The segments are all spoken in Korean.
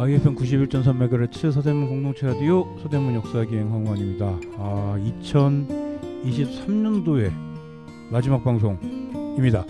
YFM 91.3MHz 서대문 공동체 라디오 서대문 역사기행 황원입니다. 2023년도의 마지막 방송입니다.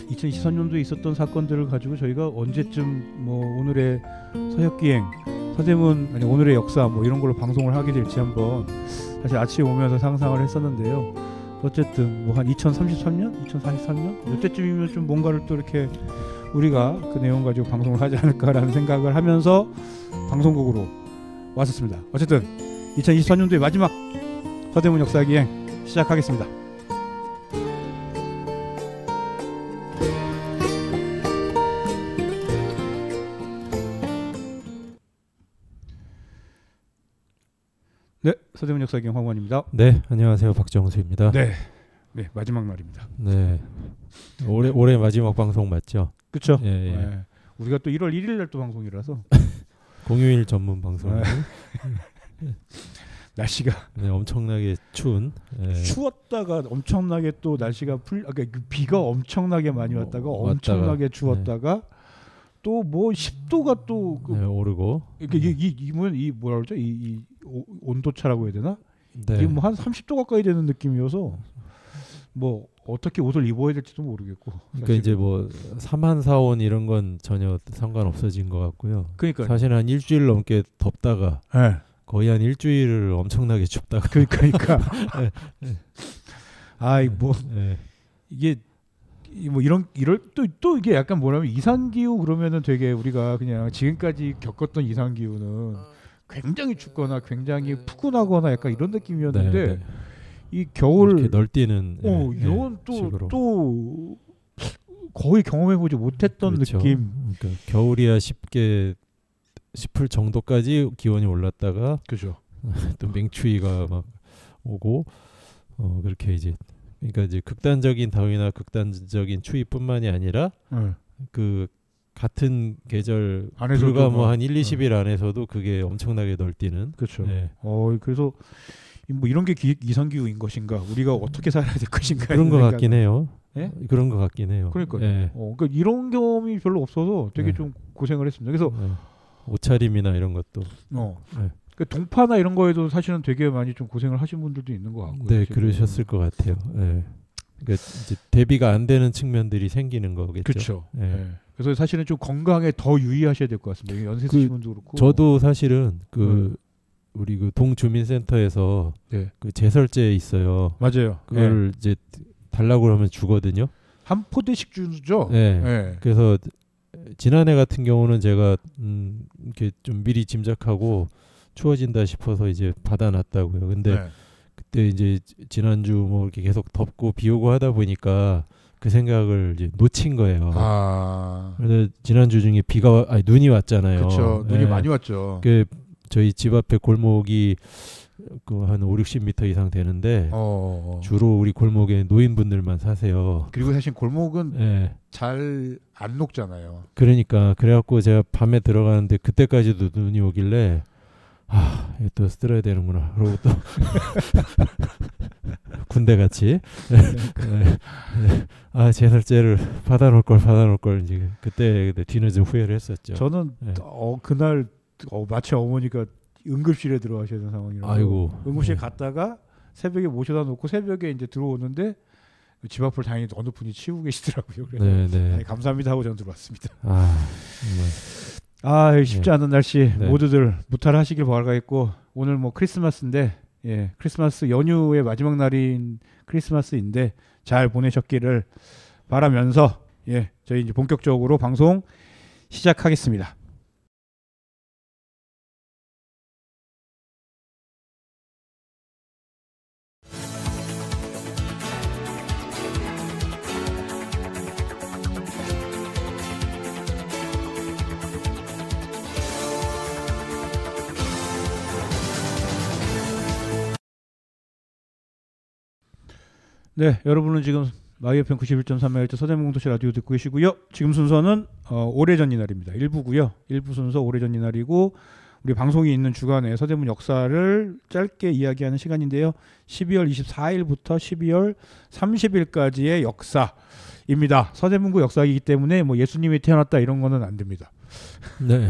2023년도에 있었던 사건들을 가지고 저희가 언제쯤 오늘의 서역기행 서대문 오늘의 역사 이런 걸로 방송을 하게 될지 한번 사실 아침에 오면서 상상을 했었는데요. 어쨌든 한 2033년, 2043년 이때쯤이면 좀 뭔가를 또 이렇게 우리가 그 내용 가지고 방송을 하지 않을까라는 생각을 하면서 방송국으로 왔었습니다. 어쨌든 2024년도의 마지막 서대문 역사기행 시작하겠습니다. 네, 서대문 역사기행 황원입니다. 네, 안녕하세요. 박정수입니다. 네, 마지막 날입니다. 네, 올해 마지막 방송 맞죠? 그렇죠. 예. 네. 우리가 또 1월 1일 날 또 방송이라서 공휴일 전문 방송. 날씨가 엄청나게 추운. 추웠다가 엄청나게 또 날씨가 비가 엄청나게 많이 왔다가 엄청나게 추웠다가 또 10도가 또 오르고. 이 뭐라 그러죠? 이 온도차라고 해야 되나? 네. 이게 한 30도 가까이 되는 느낌이어서 어떻게 옷을 입어야 될지도 모르겠고. 그러니까 이제 삼한사온 이런 건 전혀 상관없어진 것 같고요. 그러니까 사실 한 일주일 넘게 덥다가 거의 한 일주일을 엄청나게 춥다가. 그러니까. 이게 이럴 또 이게 약간 뭐냐면 이상기후 그러면은 되게 우리가 그냥 지금까지 겪었던 이상기후는 굉장히 춥거나 굉장히 푸근하거나 약간 이런 느낌이었는데. 네. 이 겨울 이렇게 널뛰는 이건 또 거의 경험해보지 못했던 그렇죠. 느낌. 그러니까 겨울이야 싶을 정도까지 기온이 올랐다가 그죠. 또 맹추위가 막 오고 그렇게 이제 극단적인 더위나 극단적인 추위뿐만이 아니라 그 같은 계절 불과 한 1, 20일 안에서도 그게 엄청나게 널뛰는. 그렇죠. 네. 그래서 이런 게 이상기후인 것인가? 우리가 어떻게 살아야 될 것인가? 그런 것 같긴 해요. 네? 그런 것 같긴 해요. 그러니까요. 네. 그러니까 이런 경험이 별로 없어서 되게 좀 고생을 했습니다. 그래서 옷차림이나 이런 것도. 그러니까 동파나 이런 거에도 사실은 되게 많이 좀 고생을 하신 분들도 있는 것 같고요. 네, 그러셨을 것 같아요. 네. 그러니까 이제 대비가 안 되는 측면들이 생기는 거겠죠. 그렇죠. 네. 그래서 사실은 좀 건강에 더 유의하셔야 될 것 같습니다. 연세 드신 분도 그렇고. 저도 사실은 우리 동주민센터에서 그 제설제 있어요. 맞아요. 그걸 이제 달라고 그러면 주거든요. 한 포대씩 주죠. 네. 그래서 지난해 같은 경우는 제가 이렇게 좀 미리 짐작하고 추워진다 싶어서 이제 받아놨다고요. 근데 그때 이제 지난주 이렇게 계속 덥고 비 오고 하다 보니까 그 생각을 이제 놓친 거예요. 그래서 지난주 중에 눈이 왔잖아요. 그렇죠. 눈이 많이 왔죠. 저희 집 앞에 골목이 한 5-60m 이상 되는데 주로 우리 골목에 노인분들만 사세요. 그리고 사실 골목은 잘 안 녹잖아요. 그래갖고 제가 밤에 들어가는데 그때까지도 눈이 오길래 또 쓸어야 되는구나. 그러고 또 군대같이 제설제를 받아놓을 걸 이제 그때 뒤늦은 후회를 했었죠. 저는 그날 마치 어머니가 응급실에 들어가셔야 되는 상황이라서 응급실에 갔다가 새벽에 모셔다 놓고 새벽에 이제 들어오는데 집 앞을 다행히 어느 분이 치우고 계시더라고요. 그래서 감사합니다 하고 저는 들어왔습니다. 쉽지 않은 날씨 모두들 무탈하시길 바라겠고 오늘 크리스마스인데 크리스마스 연휴의 마지막 날인 크리스마스인데 잘 보내셨기를 바라면서 저희 이제 본격적으로 방송 시작하겠습니다. 네, 여러분은 지금 YFM 91.3MHz 서대문 공동체 라디오 듣고 계시고요. 지금 순서는 오래전 이날입니다. 1부고요. 1부 순서 오래전 이날이고 우리 방송이 있는 주간에 서대문 역사를 짧게 이야기하는 시간인데요. 12월 24일부터 12월 30일까지의 역사입니다. 서대문구 역사이기 때문에 뭐 예수님이 태어났다 이런 거는 안 됩니다. 네.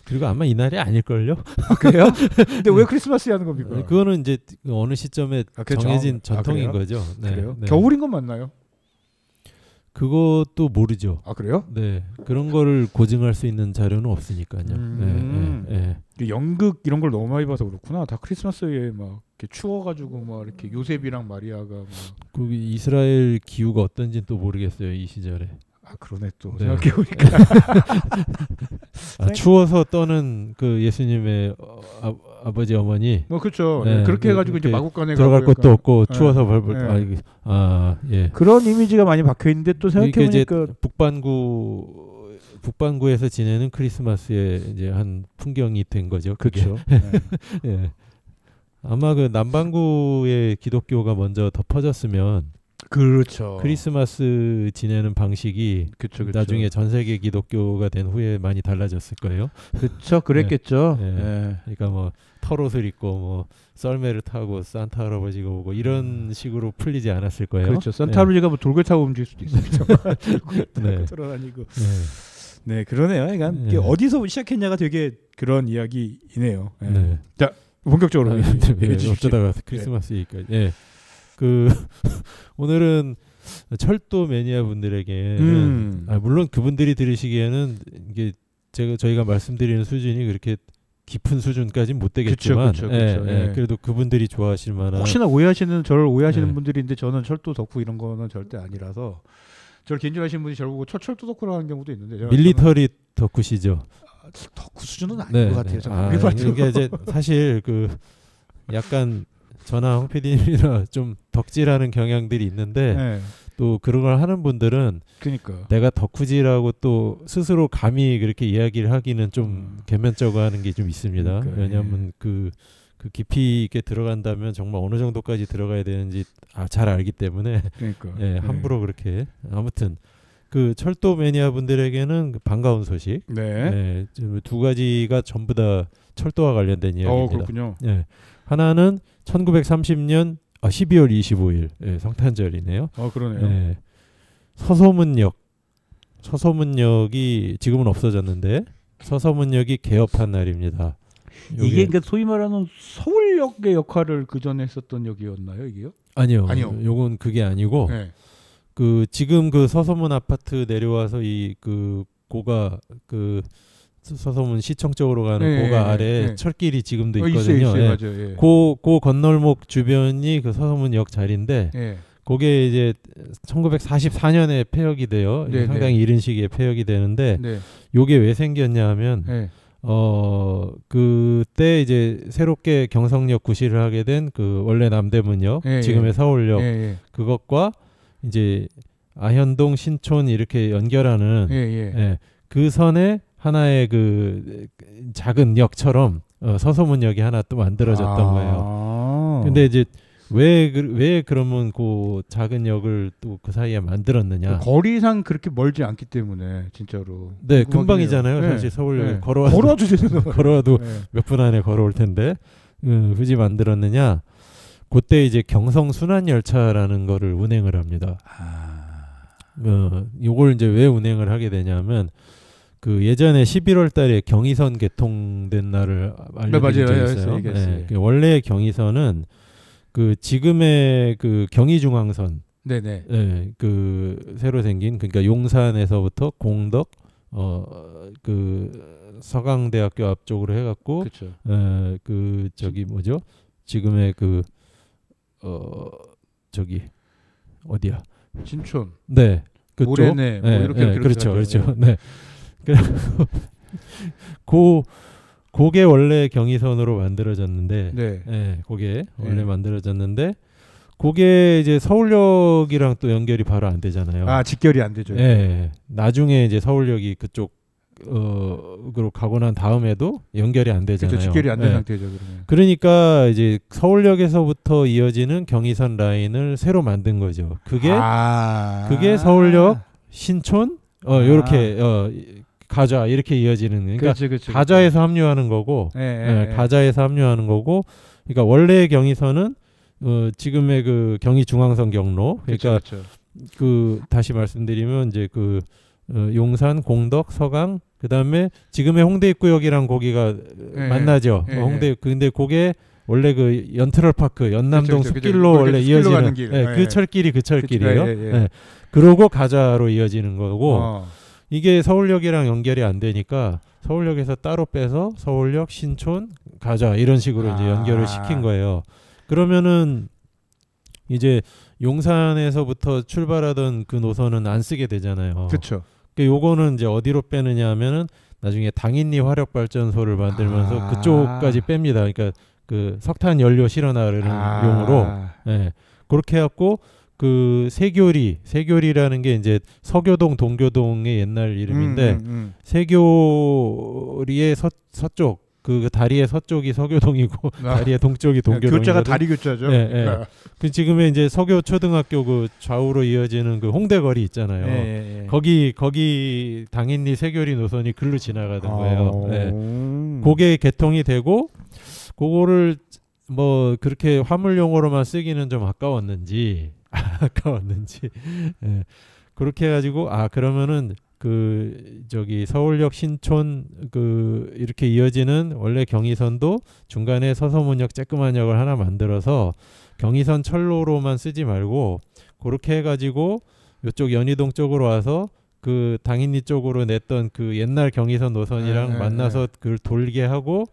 그리고 아마 이날이 아닐걸요? 아, 그래요? 근데 왜 크리스마스에 하는 겁니까? 그거는 이제 어느 시점에 정해진 전통인 거죠. 네. 그래요? 네. 겨울인 건 맞나요? 그것도 모르죠. 아, 그래요? 네. 그런 거를 고증할 수 있는 자료는 없으니까요. 연극 이런 걸 너무 많이 봐서 그렇구나. 다 크리스마스에 막 이렇게 추워가지고 막 이렇게 요셉이랑 마리아가 막. 그 이스라엘 기후가 어떤지는 또 모르겠어요. 이 시절에. 아, 그러네 또 네. 생각해보니까. 추워서 떠는 그 예수님의 아버지 어머니. 뭐 그렇죠. 네, 그렇게 해가지고 이제 마국간에 들어갈 곳도 없고 네. 추워서 벌벌. 네. 예. 그런 이미지가 많이 박혀 있는데 또 생각해보니까 이제 북반구에서 지내는 크리스마스의 이제 한 풍경이 된 거죠. 그렇죠. 예. 아마 그 남반구의 기독교가 먼저 덮어졌으면 그렇죠. 크리스마스 지내는 방식이 그쵸. 나중에 전 세계 기독교가 된 후에 많이 달라졌을 거예요. 그렇죠. 그랬겠죠. 네. 네. 그러니까 뭐 털옷을 입고 뭐 썰매를 타고 산타 할아버지가 오고 이런 식으로 풀리지 않았을 거예요. 그렇죠. 산타 할아버지가 뭐 돌을 타고 움직일 수도 있습니다. 네. 돌아다니고. 네, 그러네요. 그러니까 어디서 시작했냐가 되게 그런 이야기이네요. 네. 자, 본격적으로 어쩌다가 크리스마스 얘기까지. 예. 오늘은 철도 매니아 분들에게는 물론 그분들이 들으시기에는 이게 저희가 말씀드리는 수준이 그렇게 깊은 수준까지는 못 되겠지만 그쵸. 그래도 그분들이 좋아하실 만한 혹시나 저를 오해하시는 분들인데 저는 철도 덕후 이런 거는 절대 아니라서 저를 개인적으로 분이 저를 보고 철도 덕후라고 하는 경우도 있는데 밀리터리 덕후시죠. 덕후 수준은 아닌 것 같아요. 이게 이제 사실 약간 저나 홍 PD님이나 좀 덕질하는 경향들이 있는데 또 그런 걸 하는 분들은 그러니까 내가 덕후지라고 또 스스로 감히 그렇게 이야기를 하기는 좀 개면적으로 하는 게 좀 있습니다. 그러니까, 왜냐하면 그 깊이 있게 들어간다면 정말 어느 정도까지 들어가야 되는지 잘 알기 때문에 함부로 그렇게 아무튼 그 철도 매니아 분들에게는 반가운 소식. 두 가지가 전부 다 철도와 관련된 이야기입니다. 그렇군요. 하나는 1930년 12월 25일 성탄절이네요. 그러네요. 서소문역이 지금은 없어졌는데 서소문역이 개업한 날입니다. 이게 그러니까 소위 말하는 서울역의 역할을 그 전에 했었던 역이었나요, 이게요? 아니요. 요건 그게 아니고 그 지금 그 서소문 아파트 내려와서 고가 서소문 시청 쪽으로 가는 고가 아래 철길이 지금도 있거든요. 있어요. 그 건널목 주변이 그 서소문역 자리인데 그게 이제 1944년에 폐역이 돼요. 상당히 이른 시기에 폐역이 되는데 요게 왜 생겼냐 하면 그때 이제 새롭게 경성역 구시를 하게 된 그 원래 남대문역 지금의 서울역 그것과 이제 아현동 신촌 이렇게 연결하는 그 선에 하나의 그 작은 역처럼 서소문역이 하나 또 만들어졌던 거예요. 근데 이제 왜 그러면 그 작은 역을 또 그 사이에 만들었느냐? 거리상 그렇게 멀지 않기 때문에 진짜로. 네, 금방이잖아요. 사실 서울역에 걸어와도 걸어와도 몇 분 안에 걸어올 텐데 굳이 만들었느냐? 그때 이제 경성 순환 열차라는 거를 운행을 합니다. 요걸 이제 왜 운행을 하게 되냐면 그 예전에 11월 달에 경의선 개통된 날을 알려드린 적이 있어요. 원래 경의선은 그 지금의 그 경의중앙선, 그 새로 생긴 그러니까 용산에서부터 공덕, 그 서강대학교 앞쪽으로 해갖고, 그 저기 뭐죠? 지금의 그 저기 어디야? 진촌. 네, 그쪽. 모래내. 뭐 이렇게 그렇죠. 네. 그래서 그게 원래 경의선으로 만들어졌는데, 그게 원래 만들어졌는데, 그게 이제 서울역이랑 또 연결이 바로 안 되잖아요. 직결이 안 되죠. 나중에 이제 서울역이 그쪽으로 가고 난 다음에도 연결이 안 되잖아요. 그렇죠. 직결이 안 된 상태죠. 그러면. 그러니까 이제 서울역에서부터 이어지는 경의선 라인을 새로 만든 거죠. 그게 서울역, 신촌, 요렇게 가좌 이렇게 이어지는 그러니까 가좌에서 합류하는 거고 가좌에서 합류하는 거고 그러니까 원래의 경의선은 지금의 그 경의중앙선 경로 그러니까 그 다시 말씀드리면 이제 그 용산, 공덕, 서강, 그다음에 지금의 홍대 입구역이랑 거기가 만나죠. 홍대 근데 그게 원래 그 연트럴파크 연남동 그쵸, 숲길로 원래 이어지는 그 철길이 그 철길이에요. 그러고 가좌로 이어지는 거고 이게 서울역이랑 연결이 안 되니까 서울역에서 따로 빼서 서울역, 신촌, 가좌 이런 식으로 이제 연결을 시킨 거예요. 그러면은 이제 용산에서부터 출발하던 그 노선은 안 쓰게 되잖아요. 그렇죠. 요거는 이제 어디로 빼느냐 하면은 나중에 당인리 화력발전소를 만들면서 그쪽까지 뺍니다. 그러니까 그 석탄 연료 실어 나르는 용으로 그렇게 해갖고 그 세교리라는 게 이제 서교동 동교동의 옛날 이름인데 세교리의 서쪽 그 다리의 서쪽이 서교동이고 다리의 동쪽이 동교동이거든요. 교자가 다리 교자죠. 그 지금의 이제 서교 초등학교 그 좌우로 이어지는 그 홍대거리 있잖아요. 거기 당인리 세교리 노선이 글로 지나가던 거예요. 그게 개통이 되고 그거를 뭐 그렇게 화물용으로만 쓰기는 좀 아까웠는지 그렇게 해가지고 그러면은 그 저기 서울역 신촌 그 이렇게 이어지는 원래 경의선도 중간에 서서문역 쬐끄만 역을 하나 만들어서 경의선 철로로만 쓰지 말고 그렇게 해가지고 이쪽 연희동 쪽으로 와서 그 당인리 쪽으로 냈던 그 옛날 경의선 노선이랑 만나서 그걸 돌게 하고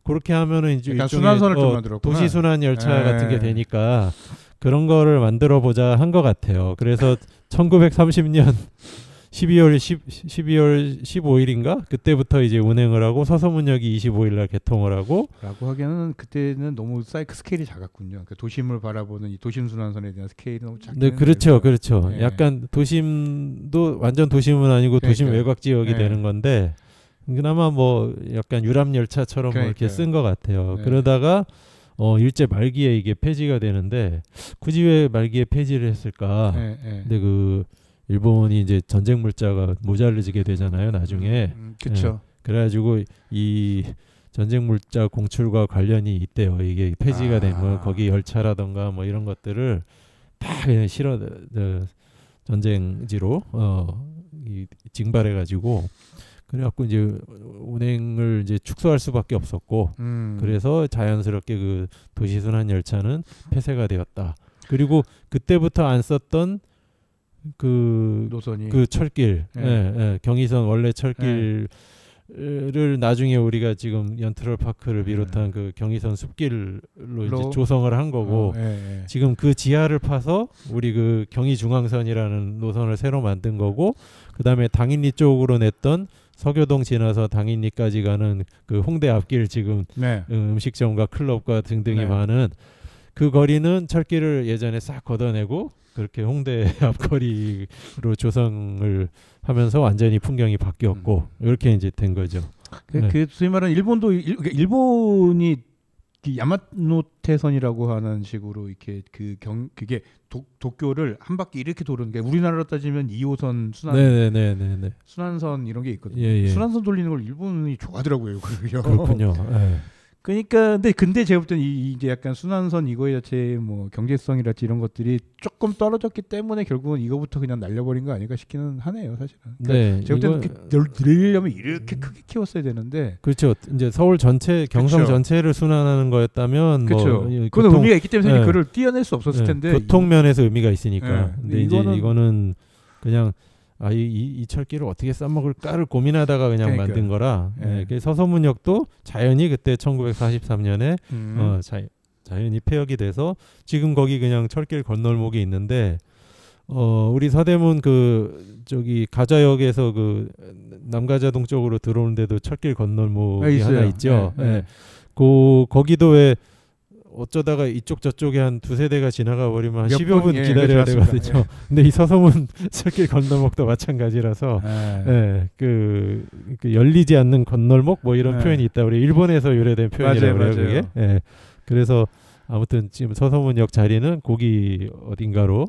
그렇게 하면은 이제 일종의 순환선을 좀 만들었구나. 도시 순환 열차 같은 게 되니까 그런 거를 만들어 보자 한 것 같아요. 그래서 1930년 12월 15일인가 그때부터 이제 운행을 하고 서서문역이 25일 날 개통을 하고 라고 하기에는 그때는 너무 사이클 스케일이 작았군요. 그 도심을 바라보는 이 도심 순환선에 대한 스케일이 너무 작긴 네, 그렇죠. 약간 도심도 완전 도심은 아니고 도심 외곽 지역이 되는 건데 그나마 뭐 약간 유람 열차처럼 뭐 이렇게 쓴 것 같아요. 그러다가 일제 말기에 이게 폐지가 되는데 굳이 왜 말기에 폐지를 했을까? 근데 그 일본이 이제 전쟁 물자가 모자르게 되잖아요, 나중에. 그렇죠. 그래가지고 이 전쟁 물자 공출과 관련이 있대요. 이게 폐지가 되면 거기 열차라던가 뭐 이런 것들을 다 그냥 전쟁지로 징발해가지고 그래갖고 이제 운행을 이제 축소할 수밖에 없었고 그래서 자연스럽게 그 도시순환 열차는 폐쇄가 되었다. 그리고 그때부터 안 썼던 그 노선이 그 철길 경의선 원래 철길을 나중에 우리가 지금 연트럴파크를 비롯한 그 경의선 숲길로 이제 조성을 한 거고 지금 그 지하를 파서 우리 그 경의중앙선이라는 노선을 새로 만든 거고 그다음에 당인리 쪽으로 냈던 서교동 지나서 당인리까지 가는 그 홍대 앞길 지금 음식점과 클럽과 등등이 많은 그 거리는 철길을 예전에 싹 걷어내고 그렇게 홍대 앞거리로 조성을 하면서 완전히 풍경이 바뀌었고 이렇게 이제 된 거죠. 그 소위 말하는 일본이 야마노테선이라고 하는 식으로 이렇게 그게 도쿄를 한 바퀴 이렇게 도는 게 우리나라로 따지면 2호선 순환선 이런 게 있거든요. 순환선 돌리는 걸 일본이 좋아하더라고요. 그렇군요. 그러니까 근데 제가 볼 때는 이제 약간 순환선 이거 자체 뭐 경제성이랄지 이런 것들이 조금 떨어졌기 때문에 결국은 이거부터 그냥 날려버린 거 아닐까 싶기는 하네요, 사실은. 그러니까 제가 볼 때는 늘리려면 이렇게 크게 키웠어야 되는데. 그렇죠. 이제 서울 전체 경성 전체를 순환하는 거였다면 그렇죠. 그건 의미가 있기 때문에 그걸 띄어낼 수 없었을 텐데. 교통면에서 의미가 있으니까. 근데 이제 이거는 그냥 이 철길을 어떻게 써먹을까를 고민하다가 그냥 만든 거라. 서서문역도 자연히 그때 1943년에 자연히 폐역이 돼서 지금 거기 그냥 철길 건널목이 있는데 우리 서대문 그 저기 가좌역에서 그 남가자동 쪽으로 들어오는데도 철길 건널목이 하나 있죠. 거기도 왜 어쩌다가 이쪽 저쪽에 한 두세 대가 지나가 버리면 한 10여 분 기다려야 되거든요. 근데 이 서서문 철길 건널목도 마찬가지라서 그 열리지 않는 건널목 뭐 이런 표현이 있다. 우리 일본에서 유래된 표현이라고 그래요. 그게. 그래서 아무튼 지금 서서문역 자리는 거기 어딘가로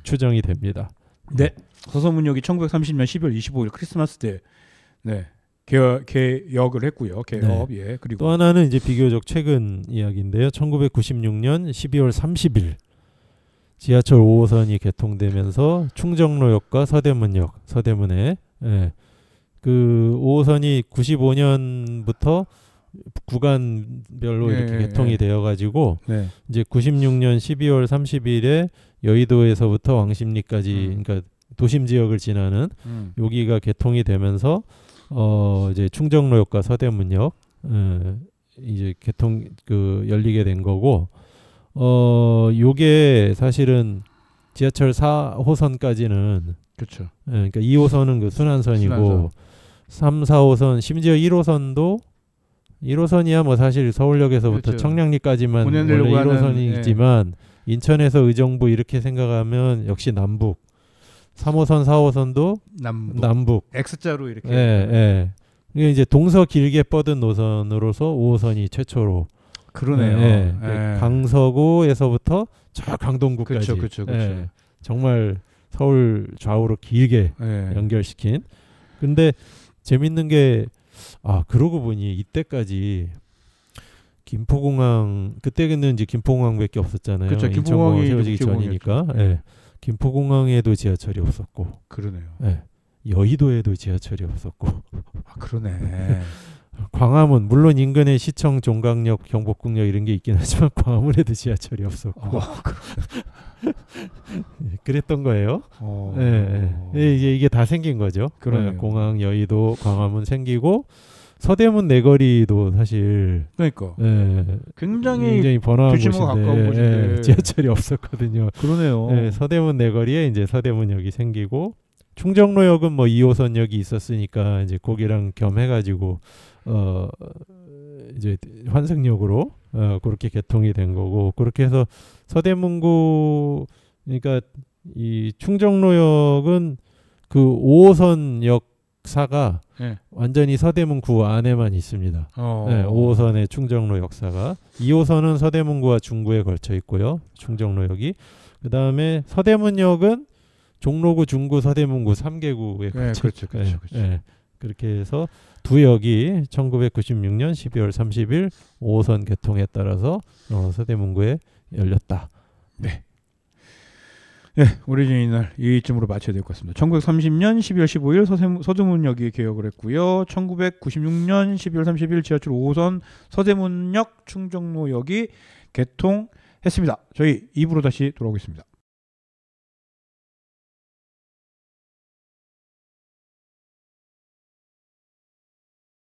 추정이 됩니다. 네. 서서문역이 1930년 12월 25일 크리스마스 때 개역을 했고요. 개업. 그리고 또 하나는 이제 비교적 최근 이야기인데요. 1996년 12월 30일 지하철 5호선이 개통되면서 충정로역과 서대문역, 서대문에 예. 그 5호선이 95년부터 구간별로 이렇게 개통이 되어가지고 네. 이제 96년 12월 30일에 여의도에서부터 왕십리까지 그러니까 도심 지역을 지나는 여기가 개통이 되면서 이제 충정로역과 서대문역 이제 개통 열리게 된 거고 요게 사실은 지하철 4호선까지는 그렇죠. 그러니까 2호선은 그 순환선이고 3, 4호선 심지어 1호선이야 뭐 사실 서울역에서부터 그렇죠. 청량리까지만 원래 1호선이지만 인천에서 의정부 이렇게 생각하면 역시 남북 3호선, 4호선도 남북. X자로 이렇게. 이게 이제 동서 길게 뻗은 노선으로서 5호선이 최초로. 그러네요. 강서구에서부터 저 강동구까지. 그렇죠. 정말 서울 좌우로 길게 연결시킨. 근데 재밌는 게 그러고 보니 이때까지 김포공항 그때는 이제 김포공항밖에 없었잖아요. 그렇죠. 김포공항이 세워지기 전이니까. 김포공항에도 지하철이 없었고. 그러네요. 여의도에도 지하철이 없었고. 그러네. 광화문 물론 인근에 시청, 종강역, 경복궁역 이런 게 있긴 하지만 광화문에도 지하철이 없었고. 그랬던 거예요. 이게 다 생긴 거죠. 공항, 여의도, 광화문 생기고 서대문 내거리도 사실 그러니까 굉장히 번화한 가까운 곳인데 지하철이 없었거든요. 그러네요. 서대문 내거리에 이제 서대문역이 생기고 충정로역은 뭐 2호선역이 있었으니까 이제 거기랑 겸해가지고 이제 환승역으로 그렇게 개통이 된 거고 그렇게 해서 서대문구 그러니까 이 충정로역은 그 5호선 역사가 완전히 서대문구 안에만 있습니다. 5호선의 충정로 역사가 2호선은 서대문구와 중구에 걸쳐 있고요. 충정로역이 그 다음에 서대문역은 종로구, 중구, 서대문구 3개구에 걸쳐 있죠. 그렇죠. 그렇게 해서 두 역이 1996년 12월 30일 5호선 개통에 따라서 서대문구에 열렸다. 네. 오리진 이날 이쯤으로 마쳐야 될 것 같습니다. 1930년 12월 15일 서대문역이 개역을 했고요. 1996년 12월 30일 지하철 5호선 서대문역 충정로역이 개통했습니다. 저희 2부로 다시 돌아오겠습니다.